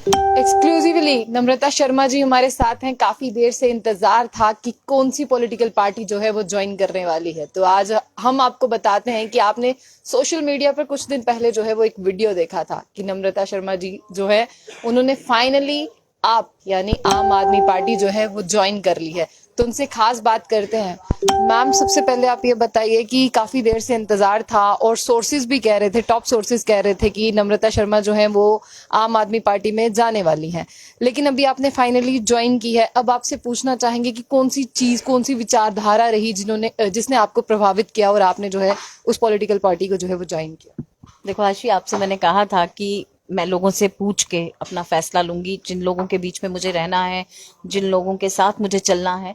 Exclusively नम्रता शर्मा जी हमारे साथ हैं। काफी देर से इंतजार था कि कौन सी पॉलिटिकल पार्टी जो है वो ज्वाइन करने वाली है। तो आज हम आपको बताते हैं कि आपने सोशल मीडिया पर कुछ दिन पहले जो है वो एक वीडियो देखा था कि नम्रता शर्मा जी जो है उन्होंने फाइनली आप यानी आम आदमी पार्टी जो है वो ज्वाइन कर ली है। तो उनसे खास बात करते हैं। मैम, सबसे पहले आप ये बताइए कि काफी देर से इंतजार था और सोर्सेज भी कह रहे थे, टॉप सोर्सेज कह रहे थे कि नम्रता शर्मा जो है वो आम आदमी पार्टी में जाने वाली हैं, लेकिन अभी आपने फाइनली ज्वाइन की है। अब आपसे पूछना चाहेंगे कि कौन सी चीज, कौन सी विचारधारा रही जिसने आपको प्रभावित किया और आपने जो है उस पॉलिटिकल पार्टी को जो है वो ज्वाइन किया। देखो आशी, आपसे मैंने कहा था कि मैं लोगों से पूछ के अपना फैसला लूंगी, जिन लोगों के बीच में मुझे रहना है, जिन लोगों के साथ मुझे चलना है।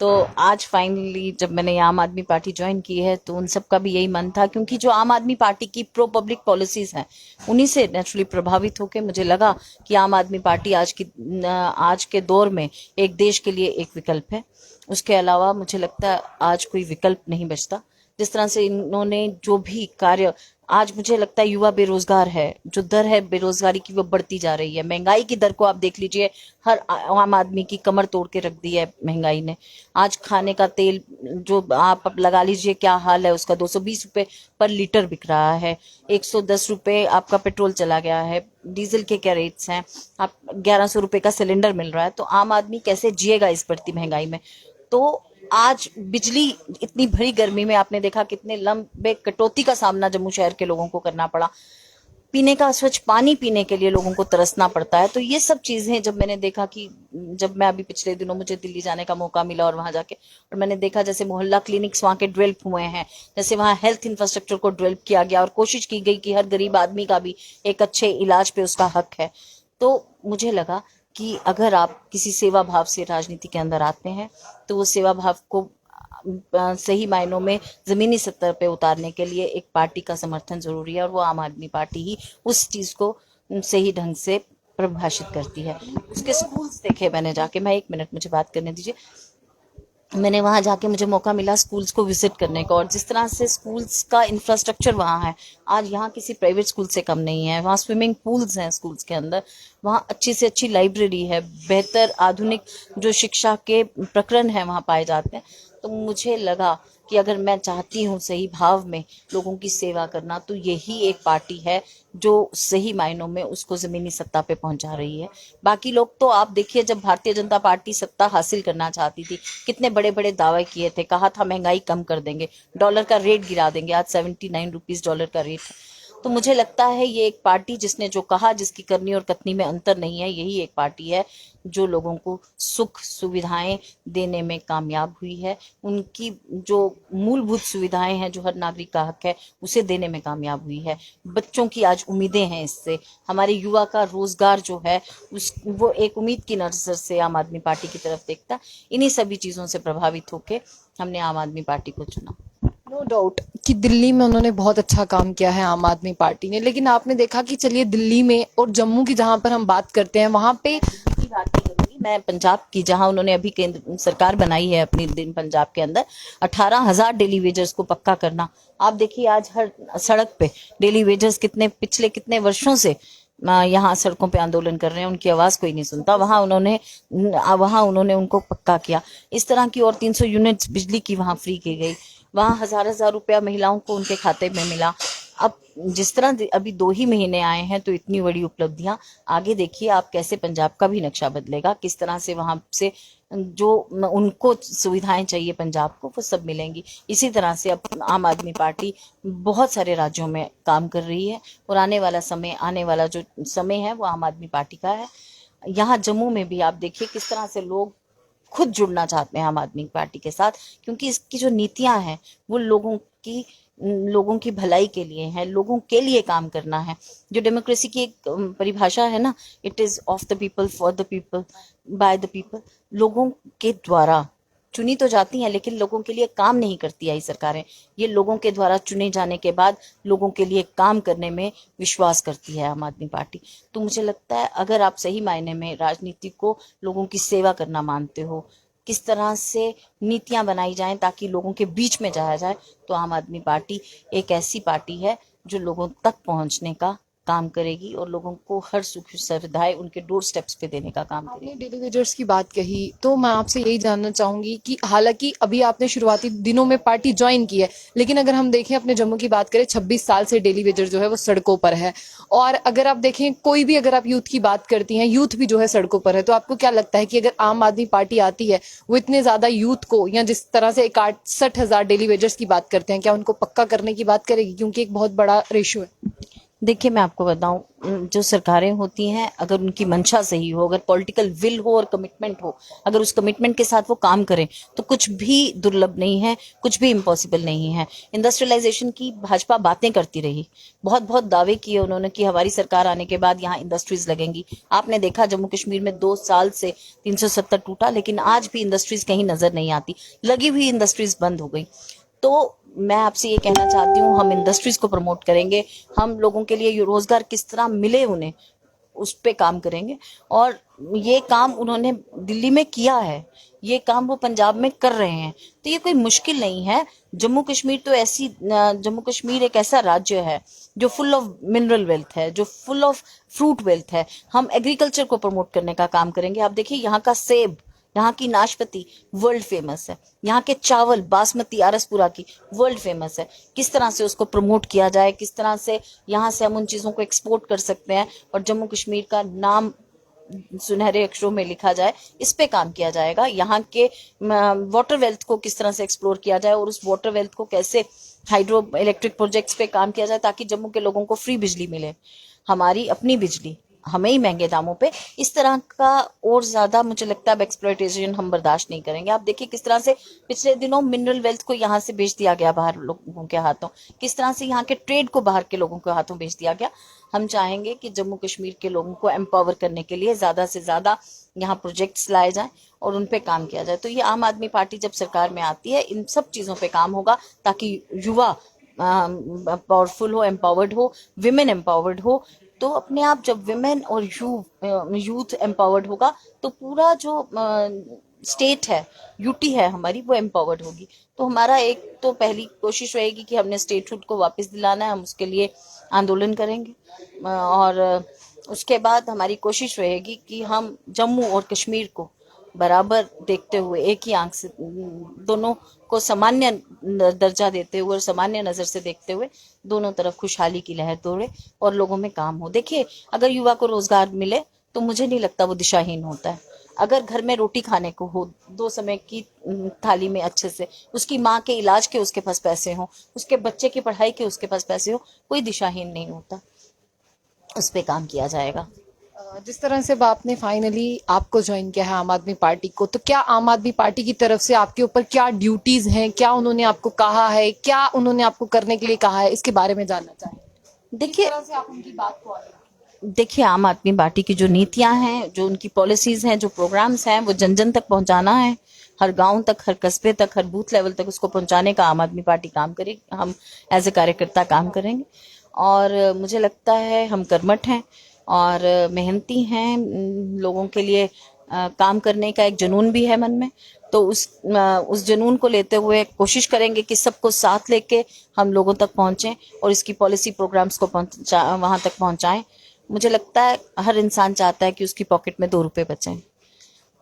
तो आज फाइनली जब मैंने आम आदमी पार्टी ज्वाइन की है तो उन सब का भी यही मन था, क्योंकि जो आम आदमी पार्टी की प्रो पब्लिक पॉलिसीज हैं उन्हीं से नेचुरली प्रभावित होकर मुझे लगा कि आम आदमी पार्टी आज के दौर में एक देश के लिए एक विकल्प है। उसके अलावा मुझे लगता है आज कोई विकल्प नहीं बचता। जिस तरह से इन्होंने जो भी कार्य, आज मुझे लगता है युवा बेरोजगार है, जो दर है बेरोजगारी की वो बढ़ती जा रही है। महंगाई की दर को आप देख लीजिए, हर आम आदमी की कमर तोड़ के रख दी है महंगाई ने। आज खाने का तेल जो आप अब लगा लीजिए क्या हाल है उसका, 220 रुपए पर लीटर बिक रहा है। 110 रुपए आपका पेट्रोल चला गया है। डीजल के क्या रेट्स हैं, आप 1100 रुपए का सिलेंडर मिल रहा है। तो आम आदमी कैसे जिएगा इस बढ़ती महंगाई में। तो आज बिजली, इतनी भरी गर्मी में आपने देखा कितने लंबे कटौती का सामना जम्मू शहर के लोगों को करना पड़ा। पीने का स्वच्छ पानी पीने के लिए लोगों को तरसना पड़ता है। तो ये सब चीजें जब मैंने देखा कि जब मैं अभी पिछले दिनों मुझे दिल्ली जाने का मौका मिला और वहां जाके और मैंने देखा जैसे मोहल्ला क्लिनिक्स वहां के डेवलप हुए हैं, जैसे वहां हेल्थ इंफ्रास्ट्रक्चर को डेवलप किया गया और कोशिश की गई कि हर गरीब आदमी का भी एक अच्छे इलाज पे उसका हक है। तो मुझे लगा कि अगर आप किसी सेवा भाव से राजनीति के अंदर आते हैं तो वो सेवा भाव को सही मायनों में जमीनी स्तर पे उतारने के लिए एक पार्टी का समर्थन जरूरी है, और वो आम आदमी पार्टी ही उस चीज को सही ढंग से परिभाषित करती है। उसके स्कूल्स देखे मैंने जाके, मैं 1 मिनट मुझे बात करने दीजिए। मैंने वहां जाके मुझे मौका मिला स्कूल्स को विजिट करने का, और जिस तरह से स्कूल्स का इंफ्रास्ट्रक्चर वहां है, आज यहाँ किसी प्राइवेट स्कूल से कम नहीं है। वहाँ स्विमिंग पूल्स हैं स्कूल्स के अंदर, वहाँ अच्छी से अच्छी लाइब्रेरी है, बेहतर आधुनिक जो शिक्षा के प्रकरण है वहाँ पाए जाते हैं। तो मुझे लगा कि अगर मैं चाहती हूँ सही भाव में लोगों की सेवा करना, तो यही एक पार्टी है जो सही मायनों में उसको जमीनी सत्ता पे पहुंचा रही है। बाकी लोग तो आप देखिए, जब भारतीय जनता पार्टी सत्ता हासिल करना चाहती थी कितने बड़े बड़े दावे किए थे, कहा था महंगाई कम कर देंगे, डॉलर का रेट गिरा देंगे। आज 79 रुपीज डॉलर का रेट है। तो मुझे लगता है ये एक पार्टी जिसने जो कहा, जिसकी करनी और कथनी में अंतर नहीं है, यही एक पार्टी है जो लोगों को सुख सुविधाएं देने में कामयाब हुई है। उनकी जो मूलभूत सुविधाएं हैं, जो हर नागरिक का हक है, उसे देने में कामयाब हुई है। बच्चों की आज उम्मीदें हैं इससे, हमारे युवा का रोजगार जो है उस वो एक उम्मीद की नजर से आम आदमी पार्टी की तरफ देखता। इन्हीं सभी चीजों से प्रभावित होकर हमने आम आदमी पार्टी को चुना। नो डाउट कि दिल्ली में उन्होंने बहुत अच्छा काम किया है आम आदमी पार्टी ने, लेकिन आपने देखा कि चलिए दिल्ली में और जम्मू की जहां पर हम बात करते हैं वहां पे की बात नहीं करूंगी मैं, पंजाब की जहां उन्होंने अभी केंद्र सरकार बनाई है अपनी दिन, पंजाब के अंदर 18,000 डेली वेजर्स को पक्का करना। आप देखिए आज हर सड़क पे डेली वेजर्स कितने पिछले कितने वर्षों से यहाँ सड़कों पे आंदोलन कर रहे हैं, उनकी आवाज कोई नहीं सुनता। वहां उन्होंने उनको पक्का किया। इस तरह की और 300 यूनिट्स बिजली की वहां फ्री की गई। वहां हजार हजार रुपया महिलाओं को उनके खाते में मिला। अब जिस तरह अभी 2 ही महीने आए हैं तो इतनी बड़ी उपलब्धियां, आगे देखिए आप कैसे पंजाब का भी नक्शा बदलेगा, किस तरह से वहां से जो उनको सुविधाएं चाहिए पंजाब को वो सब मिलेंगी। इसी तरह से अब आम आदमी पार्टी बहुत सारे राज्यों में काम कर रही है, और आने वाला जो समय है वो आम आदमी पार्टी का है। यहाँ जम्मू में भी आप देखिए किस तरह से लोग खुद जुड़ना चाहते हैं आम आदमी पार्टी के साथ, क्योंकि इसकी जो नीतियां हैं वो लोगों की भलाई के लिए है, लोगों के लिए काम करना है। जो डेमोक्रेसी की एक परिभाषा है ना, it is of the people, for the people, by the people. लोगों के द्वारा चुनी तो जाती हैं लेकिन लोगों के लिए काम नहीं करती आई सरकारें। ये लोगों के द्वारा चुने जाने के बाद लोगों के लिए काम करने में विश्वास करती है आम आदमी पार्टी। तो मुझे लगता है अगर आप सही मायने में राजनीति को लोगों की सेवा करना मानते हो, किस तरह से नीतियां बनाई जाएं ताकि लोगों के बीच में जाया जाए, तो आम आदमी पार्टी एक ऐसी पार्टी है जो लोगों तक पहुंचने का काम करेगी और लोगों को हर सुख सुविधाएं उनके डोर स्टेप्स पे देने का काम करेगी। आपने डेली वेजर्स की बात कही तो मैं आपसे यही जानना चाहूंगी कि हालांकि अभी आपने शुरुआती दिनों में पार्टी ज्वाइन की है, लेकिन अगर हम देखें अपने जम्मू की बात करें, 26 साल से डेली वेजर जो है वो सड़कों पर है। और अगर आप देखें कोई भी, अगर आप यूथ की बात करती हैं, यूथ भी जो है सड़कों पर है, तो आपको क्या लगता है कि अगर आम आदमी पार्टी आती है, वो इतने ज्यादा यूथ को, या जिस तरह से 61,000 डेली वेजर्स की बात करते हैं, क्या उनको पक्का करने की बात करेगी? क्योंकि एक बहुत बड़ा रेशियो है। देखिए, मैं आपको बताऊं, जो सरकारें होती हैं, अगर उनकी मंशा सही हो, अगर पॉलिटिकल विल हो और कमिटमेंट हो, अगर उस कमिटमेंट के साथ वो काम करें, तो कुछ भी दुर्लभ नहीं है, कुछ भी इम्पॉसिबल नहीं है। इंडस्ट्रियलाइजेशन की भाजपा बातें करती रही, बहुत बहुत दावे किए उन्होंने कि हमारी सरकार आने के बाद यहाँ इंडस्ट्रीज लगेंगी। आपने देखा जम्मू कश्मीर में 2 साल से 370 टूटा, लेकिन आज भी इंडस्ट्रीज कहीं नजर नहीं आती, लगी हुई इंडस्ट्रीज बंद हो गई। तो मैं आपसे ये कहना चाहती हूँ, हम इंडस्ट्रीज को प्रमोट करेंगे, हम लोगों के लिए रोजगार किस तरह मिले उन्हें, उस पे काम करेंगे। और ये काम उन्होंने दिल्ली में किया है, ये काम वो पंजाब में कर रहे हैं, तो ये कोई मुश्किल नहीं है। जम्मू कश्मीर तो जम्मू कश्मीर एक ऐसा राज्य है जो फुल ऑफ मिनरल वेल्थ है, जो फुल ऑफ फ्रूट वेल्थ है। हम एग्रीकल्चर को प्रमोट करने का काम करेंगे। आप देखिए, यहाँ का सेब, यहाँ की नाशपाती वर्ल्ड फेमस है, यहाँ के चावल बासमती आरसपुरा की वर्ल्ड फेमस है। किस तरह से उसको प्रमोट किया जाए, किस तरह से यहाँ से हम उन चीज़ों को एक्सपोर्ट कर सकते हैं और जम्मू कश्मीर का नाम सुनहरे अक्षरों में लिखा जाए, इस पे काम किया जाएगा। यहाँ के वाटर वेल्थ को किस तरह से एक्सप्लोर किया जाए और उस वाटर वेल्थ को कैसे हाइड्रो इलेक्ट्रिक प्रोजेक्ट्स पे काम किया जाए, ताकि जम्मू के लोगों को फ्री बिजली मिले, हमारी अपनी बिजली हमें ही महंगे दामों पे। इस तरह का और ज्यादा मुझे लगता है अब एक्सप्लॉयटेशन हम बर्दाश्त नहीं करेंगे। आप देखिए किस तरह से पिछले दिनों मिनरल वेल्थ को यहाँ से बेच दिया गया बाहर लोगों के हाथों, किस तरह से यहाँ के ट्रेड को बाहर के लोगों के हाथों बेच दिया गया। हम चाहेंगे कि जम्मू कश्मीर के लोगों को एम्पावर करने के लिए ज्यादा से ज्यादा यहाँ प्रोजेक्ट्स लाए जाएं और उन पे काम किया जाए। तो ये आम आदमी पार्टी जब सरकार में आती है, इन सब चीजों पे काम होगा, ताकि युवा पावरफुल हो, एम्पावर्ड हो, विमेन एम्पावर्ड हो। तो अपने आप जब विमेन और यूथ एम्पावर्ड होगा, तो पूरा जो स्टेट है, यूटी है हमारी, वो एम्पावर्ड होगी। तो हमारा एक तो पहली कोशिश रहेगी कि हमने स्टेटहुड को वापस दिलाना है, हम उसके लिए आंदोलन करेंगे। और उसके बाद हमारी कोशिश रहेगी कि हम जम्मू और कश्मीर को बराबर देखते हुए, एक ही आंख से दोनों को सामान्य दर्जा देते हुए और सामान्य नजर से देखते हुए दोनों तरफ खुशहाली की लहर दौड़े और लोगों में काम हो। देखिए, अगर युवा को रोजगार मिले तो मुझे नहीं लगता वो दिशाहीन होता है। अगर घर में रोटी खाने को हो, 2 समय की थाली में अच्छे से, उसकी माँ के इलाज के उसके पास पैसे हो, उसके बच्चे की पढ़ाई के उसके पास पैसे हो, कोई दिशाहीन नहीं होता, उस पर काम किया जाएगा। जिस तरह से अब आपने फाइनली आपको ज्वाइन किया है आम आदमी पार्टी को, तो क्या आम आदमी पार्टी की तरफ से आपके ऊपर क्या ड्यूटीज हैं, क्या उन्होंने आपको कहा है, क्या उन्होंने आपको करने के लिए कहा है, इसके बारे में जानना चाहेंगे। देखिए, तरह से आप उनकी बात को आगे देखिए आम आदमी पार्टी की जो नीतियां हैं, जो उनकी पॉलिसीज हैं, जो प्रोग्राम्स हैं, वो जन जन तक पहुंचाना है। हर गांव तक, हर कस्बे तक, हर बूथ लेवल तक उसको पहुंचाने का आम आदमी पार्टी काम करेगी। हम एज ए कार्यकर्ता काम करेंगे और मुझे लगता है हम कर्मठ हैं और मेहनती हैं। लोगों के लिए काम करने का एक जुनून भी है मन में। तो उस जुनून को लेते हुए कोशिश करेंगे कि सबको साथ लेके हम लोगों तक पहुंचें और इसकी पॉलिसी प्रोग्राम्स को वहां तक पहुंचाएं। मुझे लगता है हर इंसान चाहता है कि उसकी पॉकेट में 2 रुपए बचें।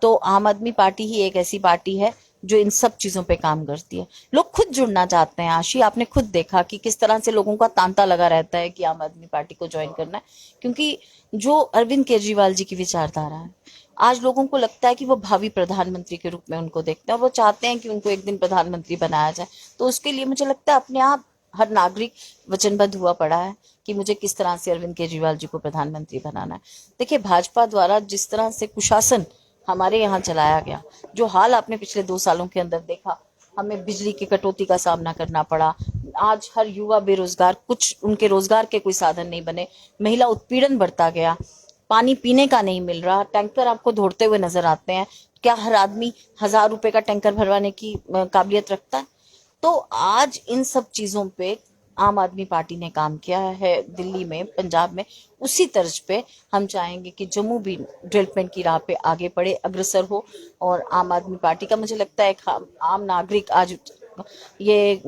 तो आम आदमी पार्टी ही एक ऐसी पार्टी है जो इन सब चीजों पे काम करती है। लोग खुद जुड़ना चाहते हैं। आशी, आपने खुद देखा कि किस तरह से लोगों का तांता लगा रहता है कि आम आदमी पार्टी को ज्वाइन करना है, क्योंकि जो अरविंद केजरीवाल जी की विचारधारा है, आज लोगों को लगता है कि वो भावी प्रधानमंत्री के रूप में उनको देखते हैं और वो चाहते हैं कि उनको एक दिन प्रधानमंत्री बनाया जाए। तो उसके लिए मुझे लगता है अपने आप हर नागरिक वचनबद्ध हुआ पड़ा है कि मुझे किस तरह से अरविंद केजरीवाल जी को प्रधानमंत्री बनाना है। देखिए, भाजपा द्वारा जिस तरह से कुशासन हमारे यहाँ चलाया गया, जो हाल आपने पिछले 2 सालों के अंदर देखा, हमें बिजली की कटौती का सामना करना पड़ा, आज हर युवा बेरोजगार, कुछ उनके रोजगार के कोई साधन नहीं बने, महिला उत्पीड़न बढ़ता गया, पानी पीने का नहीं मिल रहा, टैंकर आपको दौड़ते हुए नजर आते हैं। क्या हर आदमी 1000 रुपए का टैंकर भरवाने की काबिलियत रखता है? तो आज इन सब चीजों पे आम आदमी पार्टी ने काम किया है दिल्ली में, पंजाब में। उसी तर्ज पे हम चाहेंगे कि जम्मू भी डेवलपमेंट की राह पे आगे बढ़े, अग्रसर हो। और आम आदमी पार्टी का मुझे लगता है एक आम नागरिक आज ये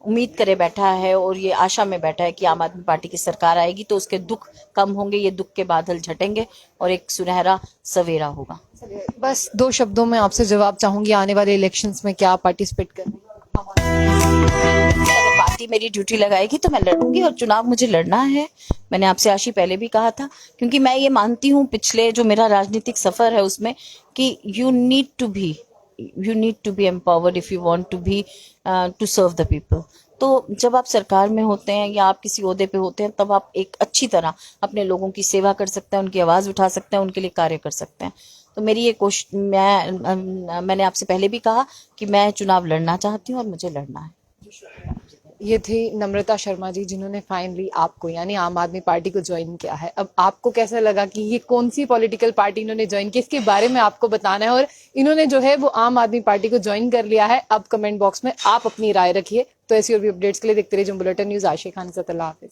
उम्मीद करे बैठा है और ये आशा में बैठा है कि आम आदमी पार्टी की सरकार आएगी तो उसके दुख कम होंगे, ये दुख के बादल छटेंगे और एक सुनहरा सवेरा होगा। बस 2 शब्दों में आपसे जवाब चाहूंगी, आने वाले इलेक्शंस में क्या पार्टिसिपेट कर रही हैं? अगर पार्टी मेरी ड्यूटी लगाएगी तो मैं लड़ूंगी और चुनाव मुझे लड़ना है। मैंने आपसे आशी पहले भी कहा था, क्योंकि मैं ये मानती हूँ पिछले जो मेरा राजनीतिक सफर है उसमें कि you need to be empowered if you want to be to serve the people. तो जब आप सरकार में होते हैं या आप किसी ओहदे पे होते हैं तब आप एक अच्छी तरह अपने लोगों की सेवा कर सकते हैं, उनकी आवाज उठा सकते हैं, उनके लिए कार्य कर सकते हैं। तो मेरी ये कोशिश, मैंने आपसे पहले भी कहा कि मैं चुनाव लड़ना चाहती हूँ और मुझे लड़ना है। ये थी नम्रता शर्मा जी, जिन्होंने फाइनली आपको यानी आम आदमी पार्टी को ज्वाइन किया है। अब आपको कैसा लगा कि ये कौन सी पॉलिटिकल पार्टी इन्होंने ज्वाइन की, इसके बारे में आपको बताना है। और इन्होंने जो है वो आम आदमी पार्टी को ज्वाइन कर लिया है। अब कमेंट बॉक्स में आप अपनी राय रखिए। तो ऐसी और भी अपडेट्स के लिए देखते रहिए जुम बुलेटिन न्यूज। आशिक खान, अल्लाह हाफिज।